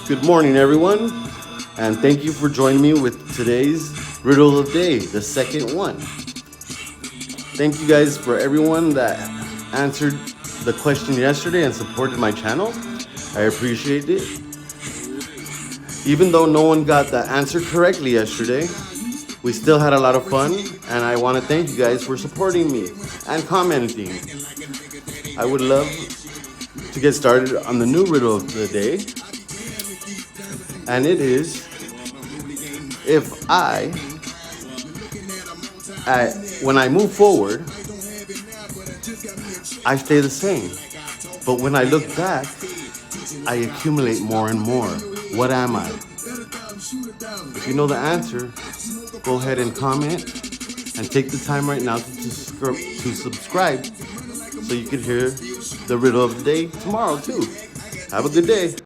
Good morning, everyone, and thank you for joining me with today's riddle of the day, the second one. Thank you guys for everyone that answered the question yesterday and supported my channel. I appreciate it. Even though no one got the answer correctly yesterday, we still had a lot of fun, and I want to thank you guys for supporting me and commenting. I would love to get started on the new riddle of the day, and it is, if when I move forward, I stay the same, but when I look back, I accumulate more and more. What am I? If you know the answer, go ahead and comment and take the time right now to subscribe so you can hear the riddle of the day tomorrow too. Have a good day.